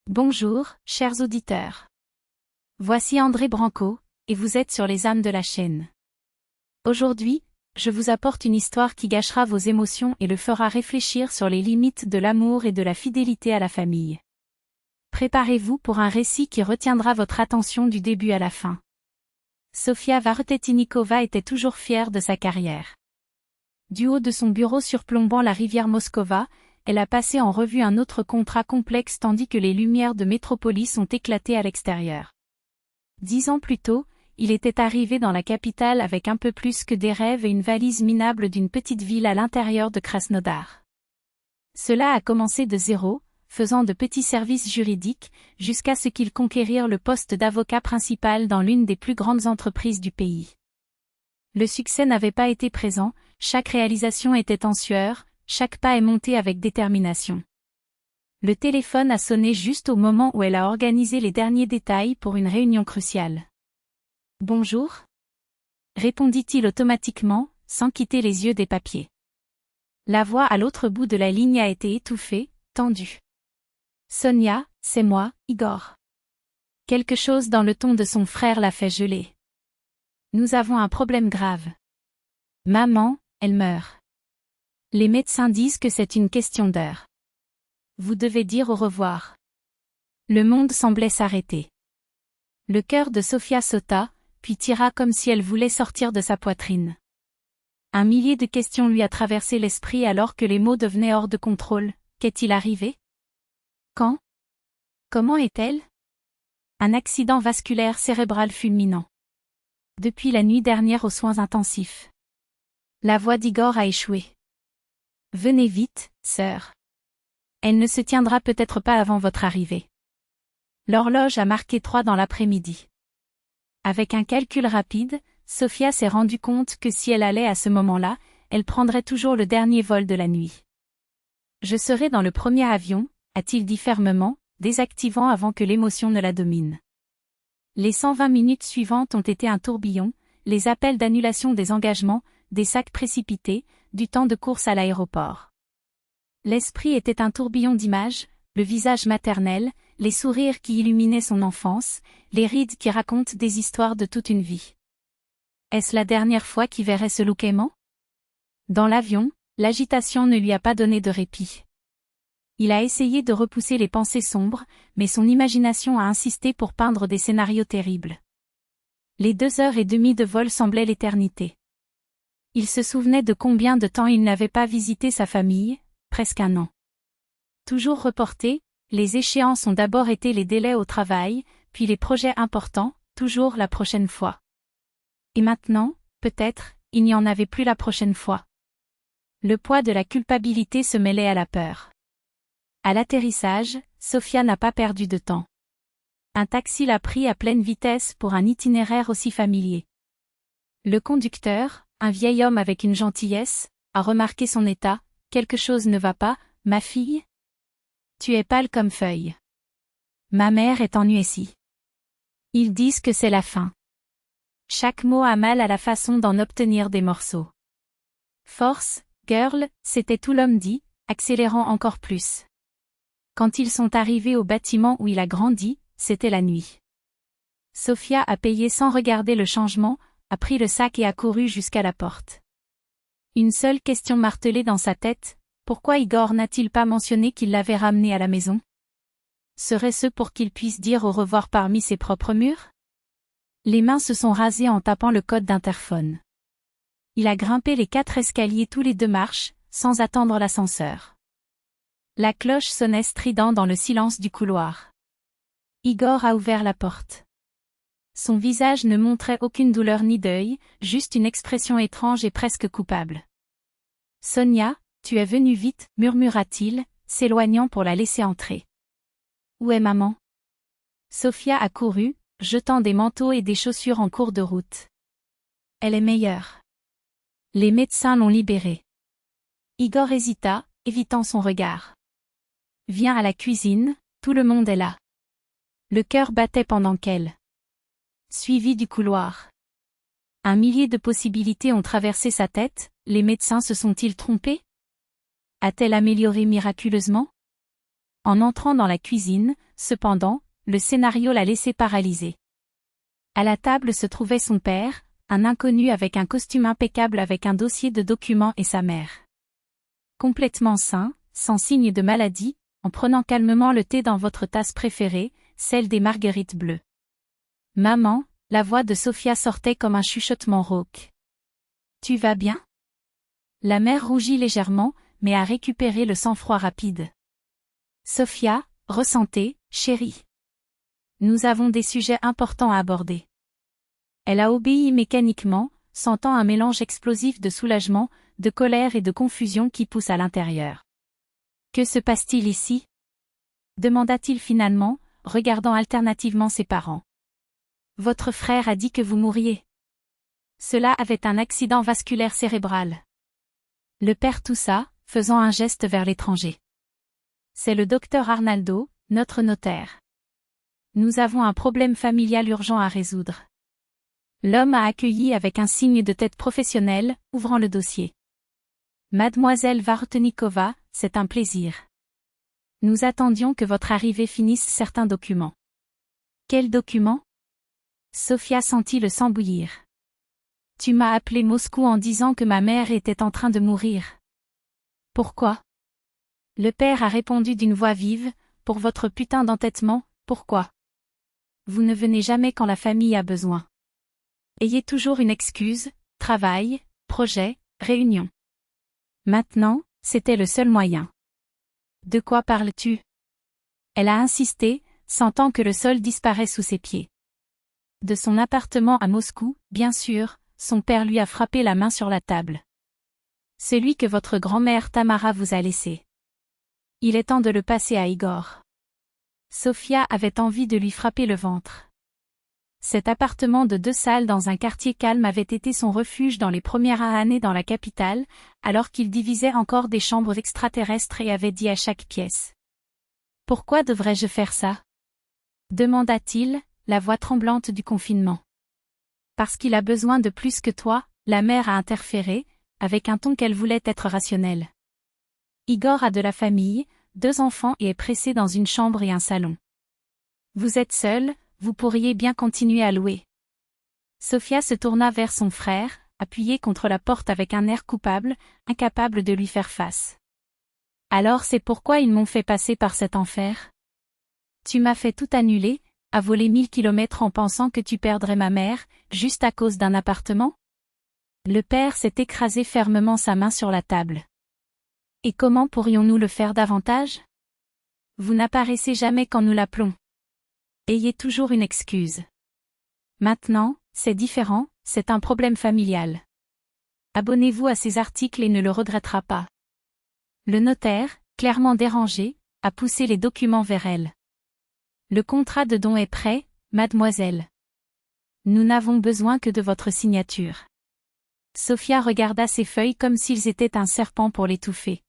Bonjour, chers auditeurs. Voici André Branco, et vous êtes sur les âmes de la chaîne. Aujourd'hui, je vous apporte une histoire qui gâchera vos émotions et le fera réfléchir sur les limites de l'amour et de la fidélité à la famille. Préparez-vous pour un récit qui retiendra votre attention du début à la fin. Sofia Vartetnikova était toujours fière de sa carrière. Du haut de son bureau surplombant la rivière Moskova, elle a passé en revue un autre contrat complexe tandis que les lumières de Métropolis ont éclaté à l'extérieur. 10 ans plus tôt, il était arrivé dans la capitale avec un peu plus que des rêves et une valise minable d'une petite ville à l'intérieur de Krasnodar. Cela a commencé de zéro, faisant de petits services juridiques, jusqu'à ce qu'il conquérir le poste d'avocat principal dans l'une des plus grandes entreprises du pays. Le succès n'avait pas été présent, chaque réalisation était en sueur, chaque pas est monté avec détermination. Le téléphone a sonné juste au moment où elle a organisé les derniers détails pour une réunion cruciale. « Bonjour » répondit-il automatiquement, sans quitter les yeux des papiers. La voix à l'autre bout de la ligne a été étouffée, tendue. « Sonia, c'est moi, Igor. » Quelque chose dans le ton de son frère l'a fait geler. « Nous avons un problème grave. Maman, elle meurt. Les médecins disent que c'est une question d'heure. Vous devez dire au revoir. » Le monde semblait s'arrêter. Le cœur de Sofia sauta, puis tira comme si elle voulait sortir de sa poitrine. Un millier de questions lui a traversé l'esprit alors que les mots devenaient hors de contrôle. Qu'est-il arrivé? Quand? Comment est-elle? Un accident vasculaire cérébral fulminant. Depuis la nuit dernière aux soins intensifs. La voix d'Igor a échoué. Venez vite, sœur. Elle ne se tiendra peut-être pas avant votre arrivée. L'horloge a marqué 3 dans l'après-midi. Avec un calcul rapide, Sofia s'est rendue compte que si elle allait à ce moment-là, elle prendrait toujours le dernier vol de la nuit. Je serai dans le premier avion, a-t-il dit fermement, désactivant avant que l'émotion ne la domine. Les 120 minutes suivantes ont été un tourbillon, les appels d'annulation des engagements, des sacs précipités, du temps de course à l'aéroport. L'esprit était un tourbillon d'images, le visage maternel, les sourires qui illuminaient son enfance, les rides qui racontent des histoires de toute une vie. Est-ce la dernière fois qu'il verrait ce look aimant? Dans l'avion, l'agitation ne lui a pas donné de répit. Il a essayé de repousser les pensées sombres, mais son imagination a insisté pour peindre des scénarios terribles. Les 2 heures et demie de vol semblaient l'éternité. Il se souvenait de combien de temps il n'avait pas visité sa famille, presque 1 an. Toujours reportés, les échéances ont d'abord été les délais au travail, puis les projets importants, toujours la prochaine fois. Et maintenant, peut-être, il n'y en avait plus la prochaine fois. Le poids de la culpabilité se mêlait à la peur. À l'atterrissage, Sofia n'a pas perdu de temps. Un taxi l'a pris à pleine vitesse pour un itinéraire aussi familier. Le conducteur, un vieil homme avec une gentillesse, a remarqué son état. « Quelque chose ne va pas, ma fille? Tu es pâle comme feuille. Ma mère est ennuyée ici. Ils disent que c'est la fin. » Chaque mot a mal à la façon d'en obtenir des morceaux. « Force, girl », c'était tout l'homme dit, accélérant encore plus. Quand ils sont arrivés au bâtiment où il a grandi, c'était la nuit. Sofia a payé sans regarder le changement, a pris le sac et a couru jusqu'à la porte. Une seule question martelait dans sa tête, pourquoi Igor n'a-t-il pas mentionné qu'il l'avait ramené à la maison? Serait-ce pour qu'il puisse dire au revoir parmi ses propres murs? Les mains se sont rasées en tapant le code d'interphone. Il a grimpé les 4 escaliers tous les 2 marches, sans attendre l'ascenseur. La cloche sonnait strident dans le silence du couloir. Igor a ouvert la porte. Son visage ne montrait aucune douleur ni deuil, juste une expression étrange et presque coupable. « Sonia, tu es venue vite » murmura-t-il, s'éloignant pour la laisser entrer. « Où est maman » Sofia a couru, jetant des manteaux et des chaussures en cours de route. « Elle est meilleure. Les médecins l'ont libérée. » Igor hésita, évitant son regard. « Viens à la cuisine, tout le monde est là. » Le cœur battait pendant qu'elle suivi du couloir. Un millier de possibilités ont traversé sa tête, les médecins se sont-ils trompés? A-t-elle amélioré miraculeusement? En entrant dans la cuisine, cependant, le scénario l'a laissé paralysé. À la table se trouvait son père, un inconnu avec un costume impeccable avec un dossier de documents et sa mère. Complètement sain, sans signe de maladie, en prenant calmement le thé dans votre tasse préférée, celle des marguerites bleues. Maman, la voix de Sophia sortait comme un chuchotement rauque. Tu vas bien? La mère rougit légèrement, mais a récupéré le sang-froid rapide. Sophia, ressentez, chérie. Nous avons des sujets importants à aborder. Elle a obéi mécaniquement, sentant un mélange explosif de soulagement, de colère et de confusion qui pousse à l'intérieur. Que se passe-t-il ici? Demanda-t-il finalement, regardant alternativement ses parents. Votre frère a dit que vous mourriez. Cela avait un accident vasculaire cérébral. Le père toussa, faisant un geste vers l'étranger. C'est le docteur Arnaldo, notre notaire. Nous avons un problème familial urgent à résoudre. L'homme a accueilli avec un signe de tête professionnel, ouvrant le dossier. Mademoiselle Vartnikova, c'est un plaisir. Nous attendions que votre arrivée finisse certains documents. Quels documents? Sophia sentit le sang bouillir. Tu m'as appelé Moscou en disant que ma mère était en train de mourir. Pourquoi? Le père a répondu d'une voix vive, pour votre putain d'entêtement, pourquoi? Vous ne venez jamais quand la famille a besoin. Ayez toujours une excuse, travail, projet, réunion. Maintenant, c'était le seul moyen. De quoi parles-tu? Elle a insisté, sentant que le sol disparaît sous ses pieds. De son appartement à Moscou, bien sûr, son père lui a frappé la main sur la table. Celui que votre grand-mère Tamara vous a laissé. Il est temps de le passer à Igor. Sophia avait envie de lui frapper le ventre. Cet appartement de 2 salles dans un quartier calme avait été son refuge dans les premières années dans la capitale, alors qu'il divisait encore des chambres extraterrestres et avait dit à chaque pièce. « Pourquoi devrais-je faire ça ?» demanda-t-il, la voix tremblante du confinement. « Parce qu'il a besoin de plus que toi », la mère a interféré, avec un ton qu'elle voulait être rationnelle. Igor a de la famille, 2 enfants et est pressé dans une chambre et un salon. Vous êtes seul, vous pourriez bien continuer à louer. Sophia se tourna vers son frère, appuyé contre la porte avec un air coupable, incapable de lui faire face. Alors c'est pourquoi ils m'ont fait passer par cet enfer? Tu m'as fait tout annuler, à voler 1000 kilomètres en pensant que tu perdrais ma mère, juste à cause d'un appartement? Le père s'est écrasé fermement sa main sur la table. Et comment pourrions-nous le faire davantage? Vous n'apparaissez jamais quand nous l'appelons. Ayez toujours une excuse. Maintenant, c'est différent, c'est un problème familial. Abonnez-vous à ces articles et ne le regrettera pas. Le notaire, clairement dérangé, a poussé les documents vers elle. Le contrat de don est prêt, mademoiselle. Nous n'avons besoin que de votre signature. Sophia regarda ses feuilles comme s'ils étaient un serpent pour l'étouffer.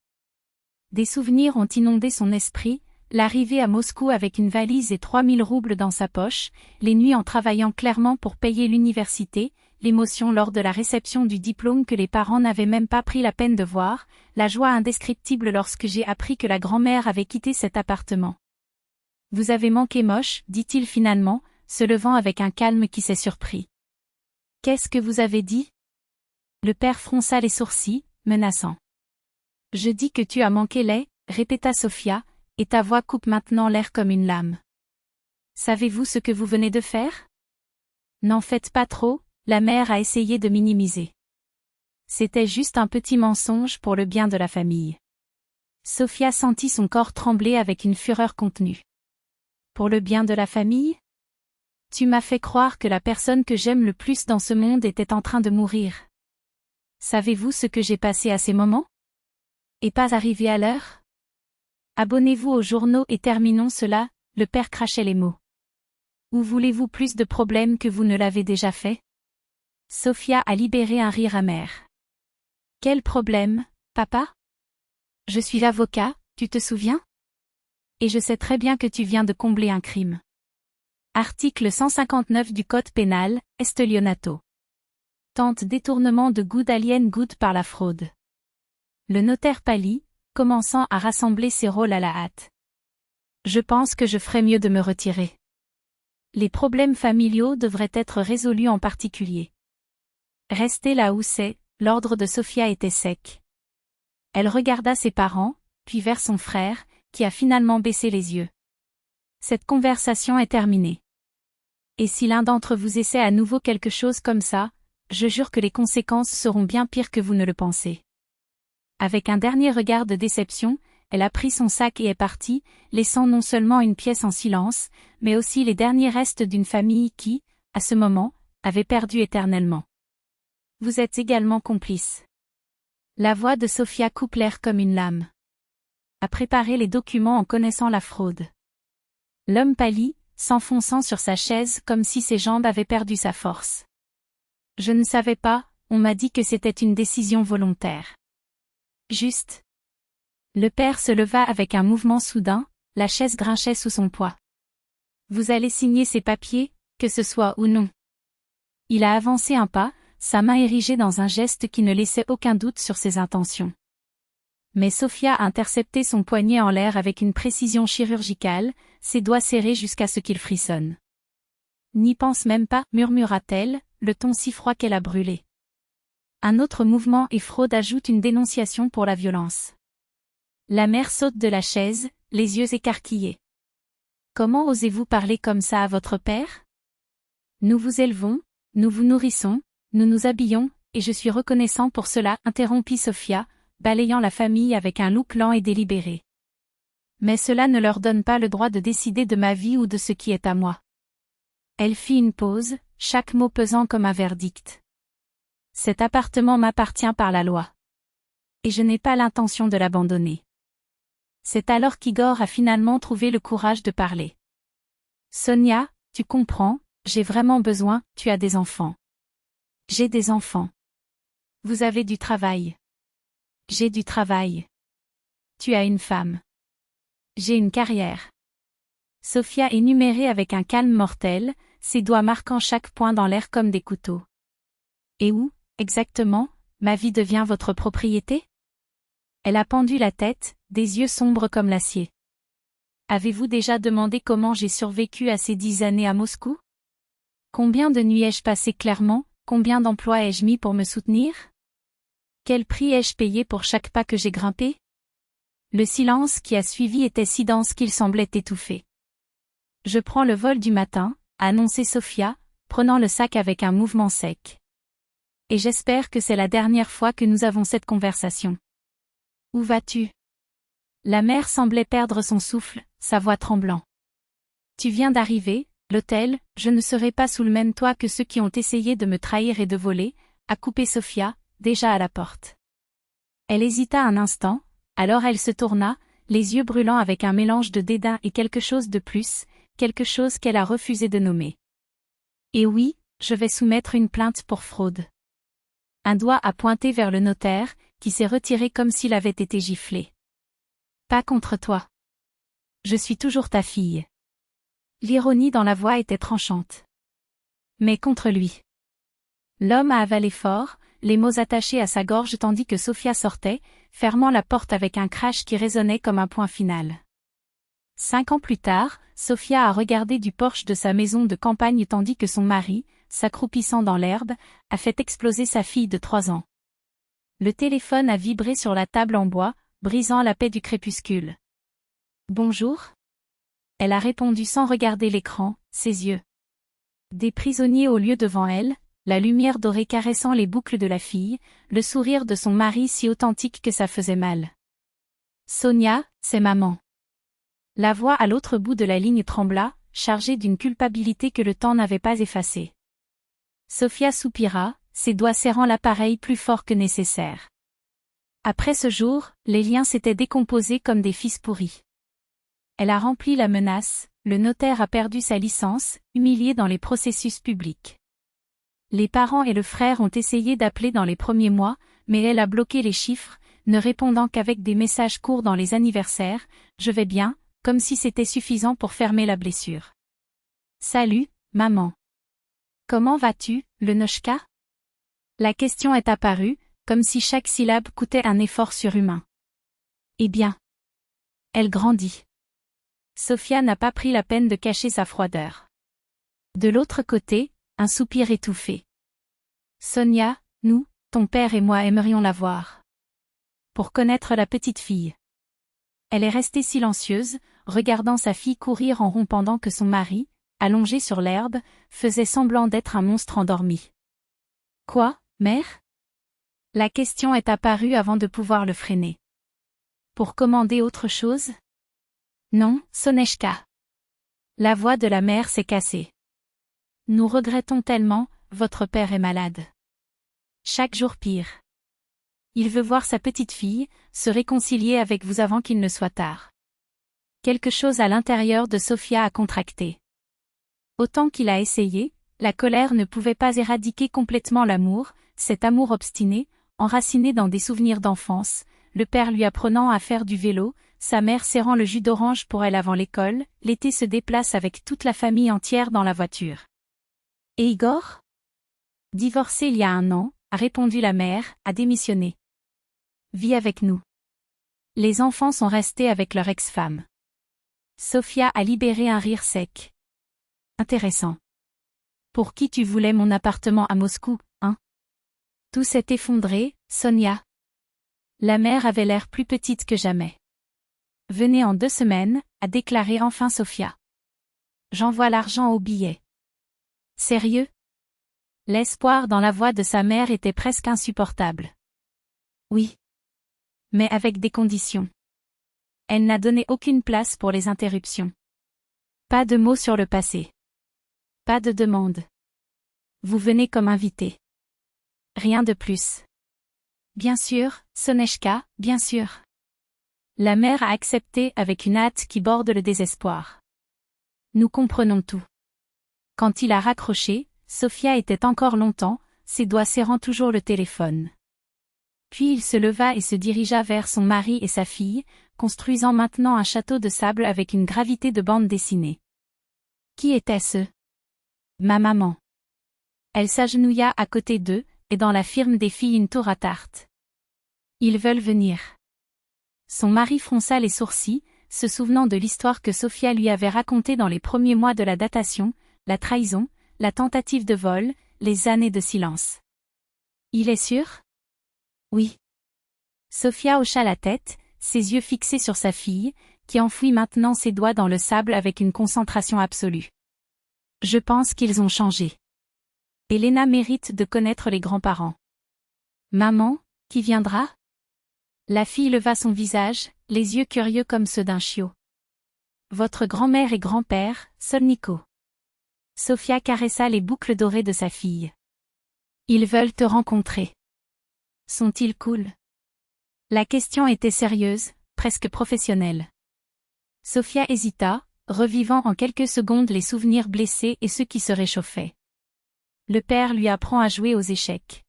Des souvenirs ont inondé son esprit, l'arrivée à Moscou avec une valise et 3000 roubles dans sa poche, les nuits en travaillant clairement pour payer l'université, l'émotion lors de la réception du diplôme que les parents n'avaient même pas pris la peine de voir, la joie indescriptible lorsque j'ai appris que la grand-mère avait quitté cet appartement. « Vous avez manqué moche, dit-il finalement, se levant avec un calme qui s'est surpris. « Qu'est-ce que vous avez dit ?» Le père fronça les sourcils, menaçant. « Je dis que tu as manqué lait, répéta Sophia, et ta voix coupe maintenant l'air comme une lame. Savez-vous ce que vous venez de faire? N'en faites pas trop, la mère a essayé de minimiser. C'était juste un petit mensonge pour le bien de la famille. Sophia sentit son corps trembler avec une fureur contenue. Pour le bien de la famille? Tu m'as fait croire que la personne que j'aime le plus dans ce monde était en train de mourir. Savez-vous ce que j'ai passé à ces moments? Et pas arrivé à l'heure? Abonnez-vous aux journaux et terminons cela, le père crachait les mots. Ou voulez-vous plus de problèmes que vous ne l'avez déjà fait? Sophia a libéré un rire amer. Quel problème, papa? Je suis avocat, tu te souviens? Et je sais très bien que tu viens de combler un crime. Article 159 du Code pénal, Estelionato. Tente détournement de good alien good par la fraude. Le notaire pâlit, commençant à rassembler ses rôles à la hâte. Je pense que je ferais mieux de me retirer. Les problèmes familiaux devraient être résolus en particulier. Restez là où c'est, l'ordre de Sophia était sec. Elle regarda ses parents, puis vers son frère, qui a finalement baissé les yeux. Cette conversation est terminée. Et si l'un d'entre vous essaie à nouveau quelque chose comme ça, je jure que les conséquences seront bien pires que vous ne le pensez. Avec un dernier regard de déception, elle a pris son sac et est partie, laissant non seulement une pièce en silence, mais aussi les derniers restes d'une famille qui, à ce moment, avait perdu éternellement. Vous êtes également complice. La voix de Sophia coupe l'air comme une lame. A préparé les documents en connaissant la fraude. L'homme pâlit, s'enfonçant sur sa chaise comme si ses jambes avaient perdu sa force. Je ne savais pas, on m'a dit que c'était une décision volontaire. Juste. Le père se leva avec un mouvement soudain, la chaise grinchait sous son poids. Vous allez signer ces papiers, que ce soit ou non. Il a avancé un pas, sa main érigée dans un geste qui ne laissait aucun doute sur ses intentions. Mais Sophia a intercepté son poignet en l'air avec une précision chirurgicale, ses doigts serrés jusqu'à ce qu'il frissonne. N'y pense même pas, murmura-t-elle, le ton si froid qu'elle a brûlé. Un autre mouvement et fraude ajoute une dénonciation pour la violence. La mère saute de la chaise, les yeux écarquillés. Comment osez-vous parler comme ça à votre père? Nous vous élevons, nous vous nourrissons, nous nous habillons, et je suis reconnaissant pour cela, interrompit Sophia, balayant la famille avec un look lent et délibéré. Mais cela ne leur donne pas le droit de décider de ma vie ou de ce qui est à moi. Elle fit une pause, chaque mot pesant comme un verdict. Cet appartement m'appartient par la loi. Et je n'ai pas l'intention de l'abandonner. C'est alors qu'Igor a finalement trouvé le courage de parler. Sonia, tu comprends, j'ai vraiment besoin, tu as des enfants. J'ai des enfants. Vous avez du travail. J'ai du travail. Tu as une femme. J'ai une carrière. Sophia énumérait avec un calme mortel, ses doigts marquant chaque point dans l'air comme des couteaux. Et où, exactement, ma vie devient votre propriété? Elle a pendu la tête, des yeux sombres comme l'acier. Avez-vous déjà demandé comment j'ai survécu à ces 10 années à Moscou? Combien de nuits ai-je passé clairement, combien d'emplois ai-je mis pour me soutenir? Quel prix ai-je payé pour chaque pas que j'ai grimpé? Le silence qui a suivi était si dense qu'il semblait étouffé. Je prends le vol du matin, a annoncé Sophia, prenant le sac avec un mouvement sec. Et j'espère que c'est la dernière fois que nous avons cette conversation. Où vas-tu? La mère semblait perdre son souffle, sa voix tremblant. Tu viens d'arriver, l'hôtel, je ne serai pas sous le même toit que ceux qui ont essayé de me trahir et de voler, a coupé Sophia, déjà à la porte. Elle hésita un instant, alors elle se tourna, les yeux brûlants avec un mélange de dédain et quelque chose de plus, quelque chose qu'elle a refusé de nommer. Et oui, je vais soumettre une plainte pour fraude. Un doigt a pointé vers le notaire, qui s'est retiré comme s'il avait été giflé. Pas contre toi. Je suis toujours ta fille. L'ironie dans la voix était tranchante. Mais contre lui. L'homme a avalé fort, les mots attachés à sa gorge tandis que Sophia sortait, fermant la porte avec un crash qui résonnait comme un point final. 5 ans plus tard, Sophia a regardé du porche de sa maison de campagne tandis que son mari, s'accroupissant dans l'herbe, a fait exploser sa fille de 3 ans. Le téléphone a vibré sur la table en bois, brisant la paix du crépuscule. Bonjour? Elle a répondu sans regarder l'écran, ses yeux. Des prisonniers au lieu devant elle, la lumière dorée caressant les boucles de la fille, le sourire de son mari si authentique que ça faisait mal. Sonia, c'est maman. La voix à l'autre bout de la ligne trembla, chargée d'une culpabilité que le temps n'avait pas effacée. Sophia soupira, ses doigts serrant l'appareil plus fort que nécessaire. Après ce jour, les liens s'étaient décomposés comme des fils pourris. Elle a rempli la menace, le notaire a perdu sa licence, humilié dans les processus publics. Les parents et le frère ont essayé d'appeler dans les premiers mois, mais elle a bloqué les chiffres, ne répondant qu'avec des messages courts dans les anniversaires, « Je vais bien », comme si c'était suffisant pour fermer la blessure. « Salut, maman. Comment vas-tu, le Nochka ?» La question est apparue, comme si chaque syllabe coûtait un effort surhumain. Eh bien. Elle grandit. Sofia n'a pas pris la peine de cacher sa froideur. De l'autre côté, un soupir étouffé. Sonia, nous, ton père et moi aimerions la voir. Pour connaître la petite fille. Elle est restée silencieuse, regardant sa fille courir en rond pendant que son mari, allongé sur l'herbe, faisait semblant d'être un monstre endormi. Quoi, mère? La question est apparue avant de pouvoir le freiner. Pour commander autre chose? Non, Soneshka. La voix de la mère s'est cassée. Nous regrettons tellement, votre père est malade. Chaque jour pire. Il veut voir sa petite fille, se réconcilier avec vous avant qu'il ne soit tard. Quelque chose à l'intérieur de Sofia a contracté. Autant qu'il a essayé, la colère ne pouvait pas éradiquer complètement l'amour, cet amour obstiné, enraciné dans des souvenirs d'enfance, le père lui apprenant à faire du vélo, sa mère serrant le jus d'orange pour elle avant l'école, l'été se déplace avec toute la famille entière dans la voiture. Et Igor? Divorcé il y a 1 an, a répondu la mère, a démissionné. Vis avec nous. Les enfants sont restés avec leur ex-femme. Sofia a libéré un rire sec. Intéressant. Pour qui tu voulais mon appartement à Moscou, hein? Tout s'est effondré, Sonia. La mère avait l'air plus petite que jamais. Venez en 2 semaines, a déclaré enfin Sofia. J'envoie l'argent au billet. Sérieux? L'espoir dans la voix de sa mère était presque insupportable. Oui. Mais avec des conditions. Elle n'a donné aucune place pour les interruptions. Pas de mots sur le passé. Pas de demande. Vous venez comme invité. Rien de plus. Bien sûr, Soneshka, bien sûr. La mère a accepté avec une hâte qui borde le désespoir. Nous comprenons tout. Quand il a raccroché, Sofia était encore longtemps, ses doigts serrant toujours le téléphone. Puis il se leva et se dirigea vers son mari et sa fille, construisant maintenant un château de sable avec une gravité de bande dessinée. Qui était-ce? Ma maman. Elle s'agenouilla à côté d'eux, et dans la firme des filles une tour à tarte. Ils veulent venir. Son mari fronça les sourcils, se souvenant de l'histoire que Sofia lui avait racontée dans les premiers mois de la datation, la trahison, la tentative de vol, les années de silence. Il est sûr? Oui. Sofia hocha la tête, ses yeux fixés sur sa fille, qui enfouit maintenant ses doigts dans le sable avec une concentration absolue. Je pense qu'ils ont changé. Elena mérite de connaître les grands-parents. Maman, qui viendra? La fille leva son visage, les yeux curieux comme ceux d'un chiot. Votre grand-mère et grand-père, Solniko. Sofia caressa les boucles dorées de sa fille. Ils veulent te rencontrer. Sont-ils cool? La question était sérieuse, presque professionnelle. Sofia hésita, revivant en quelques secondes les souvenirs blessés et ceux qui se réchauffaient. Le père lui apprend à jouer aux échecs.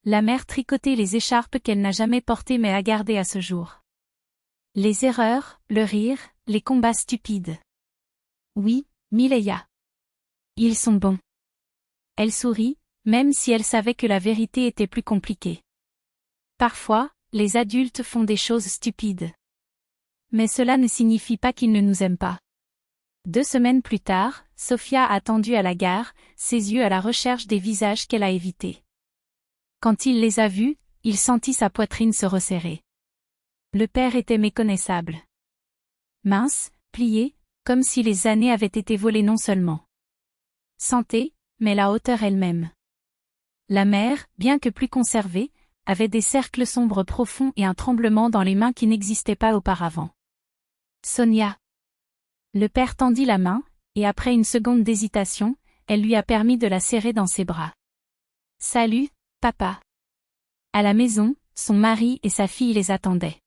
La mère tricotait les écharpes qu'elle n'a jamais portées mais a gardées à ce jour. Les erreurs, le rire, les combats stupides. Oui, Mileia. Ils sont bons. Elle sourit, même si elle savait que la vérité était plus compliquée. Parfois, les adultes font des choses stupides. Mais cela ne signifie pas qu'ils ne nous aiment pas. 2 semaines plus tard, Sofia a attendu à la gare, ses yeux à la recherche des visages qu'elle a évités. Quand il les a vus, il sentit sa poitrine se resserrer. Le père était méconnaissable. Mince, plié, comme si les années avaient été volées non seulement santé, mais la hauteur elle-même. La mère, bien que plus conservée, avait des cercles sombres profonds et un tremblement dans les mains qui n'existaient pas auparavant. Sonia. Le père tendit la main, et après une seconde d'hésitation, elle lui a permis de la serrer dans ses bras. Salut, papa. À la maison, son mari et sa fille les attendaient.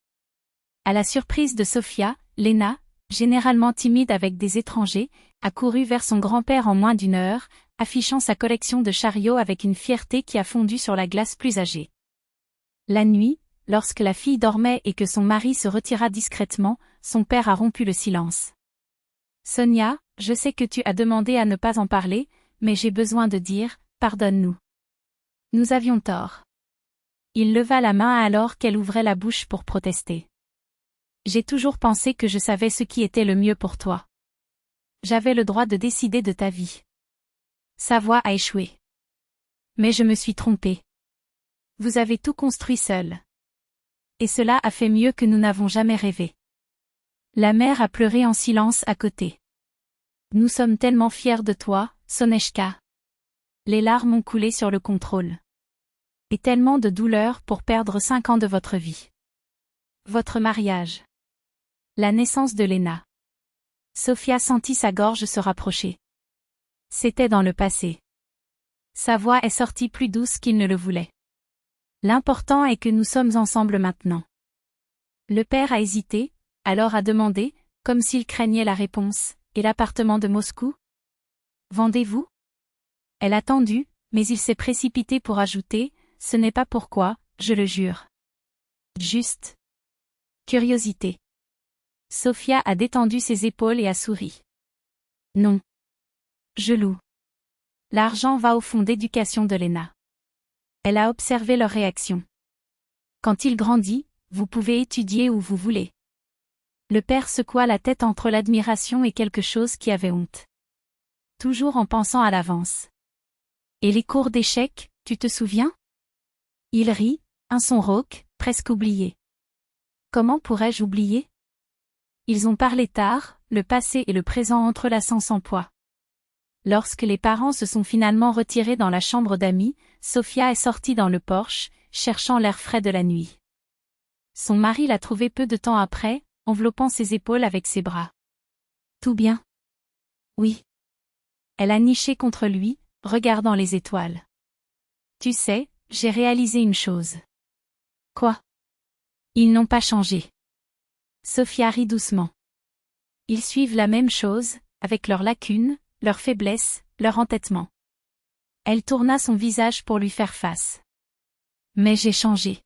À la surprise de Sofia, Lena, généralement timide avec des étrangers, a couru vers son grand-père en moins d'1 heure, affichant sa collection de chariots avec une fierté qui a fondu sur la glace plus âgée. La nuit, lorsque la fille dormait et que son mari se retira discrètement, son père a rompu le silence. Sonia, je sais que tu as demandé à ne pas en parler, mais j'ai besoin de dire, pardonne-nous. Nous avions tort. Il leva la main alors qu'elle ouvrait la bouche pour protester. J'ai toujours pensé que je savais ce qui était le mieux pour toi. J'avais le droit de décider de ta vie. Sa voix a échoué. Mais je me suis trompée. Vous avez tout construit seul. Et cela a fait mieux que nous n'avons jamais rêvé. La mère a pleuré en silence à côté. Nous sommes tellement fiers de toi, Soneshka. Les larmes ont coulé sur le contrôle. Et tellement de douleur pour perdre 5 ans de votre vie. Votre mariage. La naissance de Lena. Sofia sentit sa gorge se rapprocher. C'était dans le passé. Sa voix est sortie plus douce qu'il ne le voulait. L'important est que nous sommes ensemble maintenant. Le père a hésité, alors a demandé, comme s'il craignait la réponse, et l'appartement de Moscou? Vendez-vous? Elle a tendu, mais il s'est précipité pour ajouter, ce n'est pas pourquoi, je le jure. Juste. Curiosité. Sofia a détendu ses épaules et a souri. Non. Je loue. L'argent va au fonds d'éducation de Lena. Elle a observé leur réaction. Quand il grandit, vous pouvez étudier où vous voulez. Le père secoua la tête entre l'admiration et quelque chose qui avait honte. Toujours en pensant à l'avance. Et les cours d'échecs, tu te souviens? Il rit, un son rauque, presque oublié. Comment pourrais-je oublier? Ils ont parlé tard, le passé et le présent entrelaçant sans poids. Lorsque les parents se sont finalement retirés dans la chambre d'amis, Sofia est sortie dans le porche, cherchant l'air frais de la nuit. Son mari l'a trouvée peu de temps après, enveloppant ses épaules avec ses bras. Tout bien? Oui. Elle a niché contre lui, regardant les étoiles. Tu sais, j'ai réalisé une chose. Quoi? Ils n'ont pas changé. Sofia rit doucement. Ils suivent la même chose, avec leurs lacunes, leurs faiblesses, leur entêtement. Elle tourna son visage pour lui faire face. Mais j'ai changé.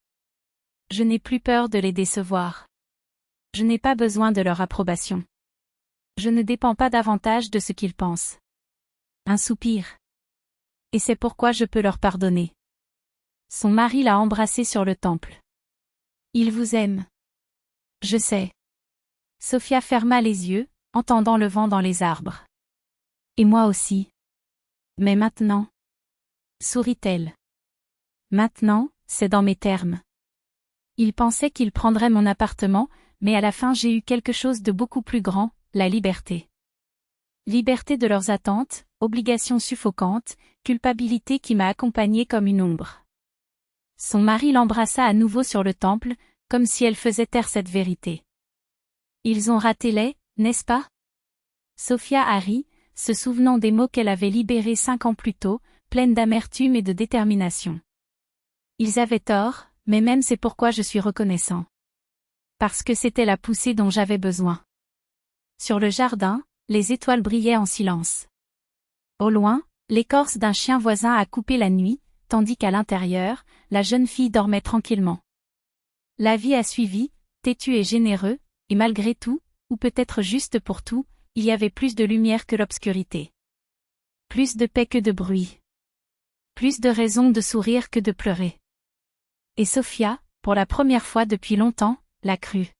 Je n'ai plus peur de les décevoir. Je n'ai pas besoin de leur approbation. Je ne dépends pas davantage de ce qu'ils pensent. Un soupir. Et c'est pourquoi je peux leur pardonner. Son mari l'a embrassée sur le temple. Il vous aime. Je sais. Sofia ferma les yeux, entendant le vent dans les arbres. Et moi aussi. Mais maintenant? Sourit-elle. Maintenant, c'est dans mes termes. Il pensait qu'il prendrait mon appartement, mais à la fin j'ai eu quelque chose de beaucoup plus grand, la liberté. Liberté de leurs attentes, obligations suffocantes, culpabilité qui m'a accompagnée comme une ombre. Son mari l'embrassa à nouveau sur le temple, comme si elle faisait taire cette vérité. Ils ont raté les, n'est-ce pas? Sofia a ri, se souvenant des mots qu'elle avait libérés 5 ans plus tôt, pleine d'amertume et de détermination. Ils avaient tort, mais même c'est pourquoi je suis reconnaissant. Parce que c'était la poussée dont j'avais besoin. Sur le jardin, les étoiles brillaient en silence. Au loin, l'écorce d'un chien voisin a coupé la nuit, tandis qu'à l'intérieur, la jeune fille dormait tranquillement. La vie a suivi, têtu et généreux, et malgré tout, ou peut-être juste pour tout, il y avait plus de lumière que l'obscurité. Plus de paix que de bruit. Plus de raisons de sourire que de pleurer. Et Sofia, pour la première fois depuis longtemps, l'a cru.